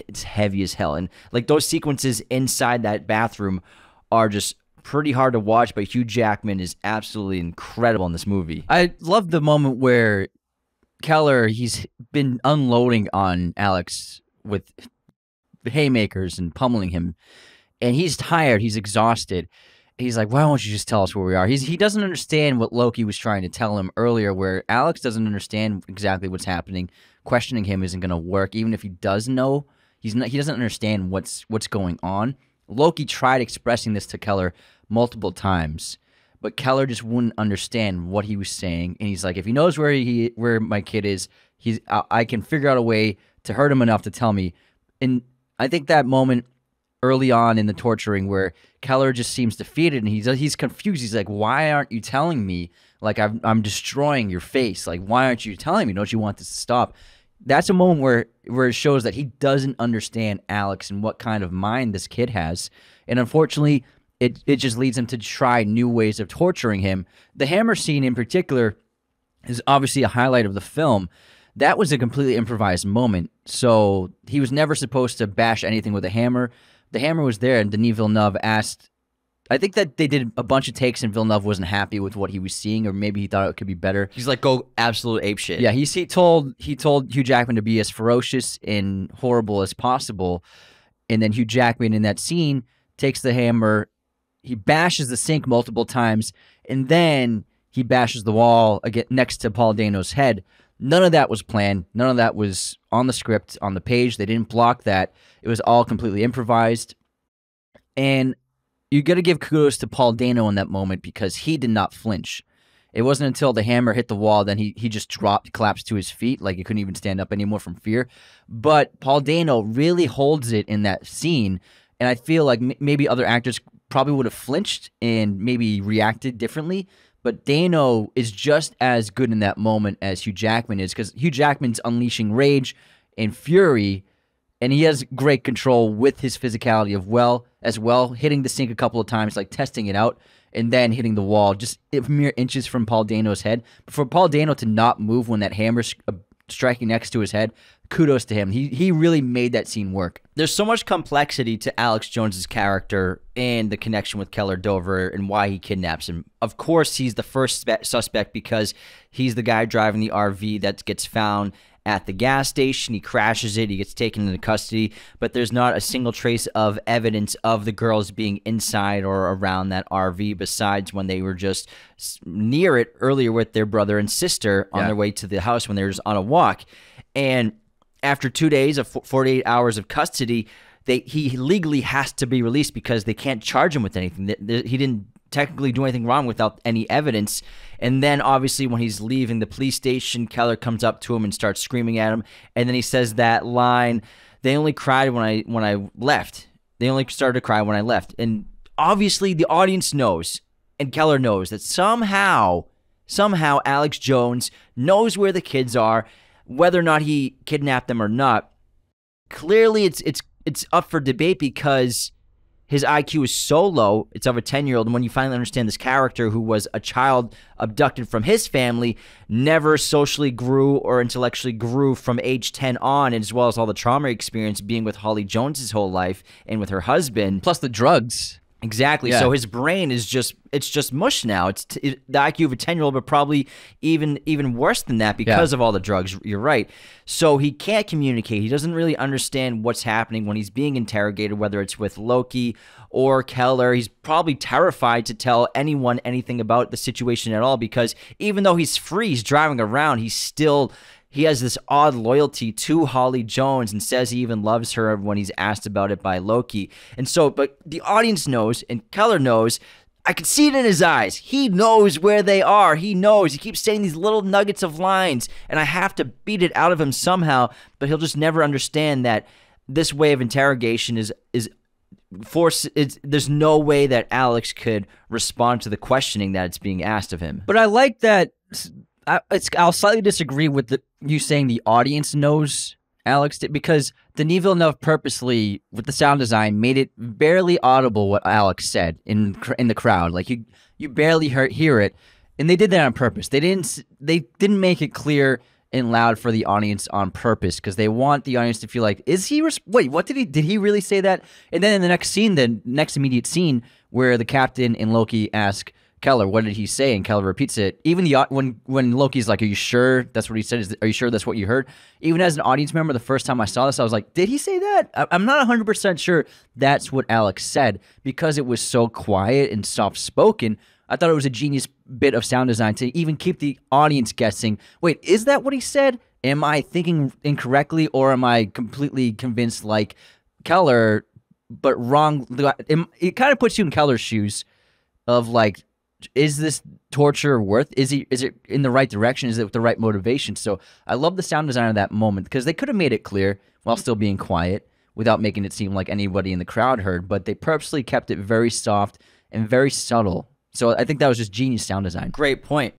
it's heavy as hell. And like those sequences inside that bathroom are just pretty hard to watch, but Hugh Jackman is absolutely incredible in this movie. I love the moment where Keller, he's been unloading on Alex with haymakers and pummeling him, and he's tired, he's exhausted. He's like, why don't you just tell us where we are? He doesn't understand what Loki was trying to tell him earlier, where Alex doesn't understand exactly what's happening. Questioning him isn't going to work, even if he does know. He doesn't understand what's going on. Loki tried expressing this to Keller multiple times, but Keller just wouldn't understand what he was saying. And he's like, if he knows where my kid is, I can figure out a way to hurt him enough to tell me. And I think that moment early on in the torturing where Keller just seems defeated and he's confused. He's like, why aren't you telling me? Like, I'm destroying your face. Like, why aren't you telling me? Don't you want this to stop? That's a moment where it shows that he doesn't understand Alex and what kind of mind this kid has. And unfortunately, it just leads him to try new ways of torturing him. The hammer scene in particular is obviously a highlight of the film. That was a completely improvised moment. So he was never supposed to bash anything with a hammer. The hammer was there, and Denis Villeneuve asked, I think that they did a bunch of takes and Villeneuve wasn't happy with what he was seeing, or maybe he thought it could be better. He's like, go absolute apeshit. Yeah, he told Hugh Jackman to be as ferocious and horrible as possible. And then Hugh Jackman in that scene takes the hammer, he bashes the sink multiple times, and then he bashes the wall again next to Paul Dano's head. None of that was planned. None of that was on the script, on the page. They didn't block that. It was all completely improvised. And you got to give kudos to Paul Dano in that moment because he did not flinch. It wasn't until the hammer hit the wall that he just collapsed to his feet, like he couldn't even stand up anymore from fear. But Paul Dano really holds it in that scene, and I feel like maybe other actors probably would have flinched and maybe reacted differently. But Dano is just as good in that moment as Hugh Jackman is, because Hugh Jackman's unleashing rage and fury, and he has great control with his physicality as well, hitting the sink a couple of times, like testing it out, and then hitting the wall, just mere inches from Paul Dano's head. But for Paul Dano to not move when that hammer's striking next to his head, kudos to him. He really made that scene work. There's so much complexity to Alex Jones's character and the connection with Keller Dover and why he kidnaps him. Of course, he's the first suspect because he's the guy driving the RV that gets found at the gas station. He crashes it. He gets taken into custody, but there's not a single trace of evidence of the girls being inside or around that RV besides when they were just near it earlier with their brother and sister on their way to the house when they were just on a walk. And after 2 days of 48 hours of custody, he legally has to be released because they can't charge him with anything. He didn't technically do anything wrong without any evidence. And then obviously when he's leaving the police station, Keller comes up to him and starts screaming at him. And then he says that line, "They only cried when I left. They only started to cry when I left." And obviously the audience knows, and Keller knows, that somehow Alex Jones knows where the kids are, whether or not he kidnapped them or not. Clearly it's up for debate because his IQ is so low. It's of a 10-year-old. And when you finally understand this character who was a child abducted from his family, never socially grew or intellectually grew from age 10 on, as well as all the trauma experience being with Holly Jones his whole life and with her husband. Plus the drugs. Exactly. Yeah. So his brain is just mush now. It's the IQ of a 10-year-old, but probably even worse than that because of all the drugs. You're right. So he can't communicate. He doesn't really understand what's happening when he's being interrogated, whether it's with Loki or Keller. He's probably terrified to tell anyone anything about the situation at all because even though he's free, he's driving around, he has this odd loyalty to Holly Jones and says he even loves her when he's asked about it by Loki. And so, but the audience knows and Keller knows. I can see it in his eyes. He knows where they are. He knows. He keeps saying these little nuggets of lines, and I have to beat it out of him somehow, but he'll just never understand that this way of interrogation there's no way that Alex could respond to the questioning that it's being asked of him. But I like that. I'll slightly disagree with you saying the audience knows Alex did, because Denis Villeneuve purposely, with the sound design, made it barely audible what Alex said in the crowd. Like you barely hear it, and they did that on purpose. They didn't make it clear and loud for the audience on purpose because they want the audience to feel like, is he? Wait, what did he really say that? And then in the next scene, the next immediate scene where the captain and Loki ask Keller, what did he say? And Keller repeats it. Even when Loki's like, are you sure that's what he said? Are you sure that's what you heard? Even as an audience member, the first time I saw this, I was like, did he say that? I'm not 100% sure that's what Alex said because it was so quiet and soft-spoken. I thought it was a genius bit of sound design to even keep the audience guessing, wait, is that what he said? Am I thinking incorrectly or am I completely convinced like Keller, but wrong? It kind of puts you in Keller's shoes of like, is this torture worth? Is it in the right direction? Is it with the right motivation? So I love the sound design of that moment because they could have made it clear while still being quiet without making it seem like anybody in the crowd heard, but they purposely kept it very soft and very subtle. So I think that was just genius sound design. Great point.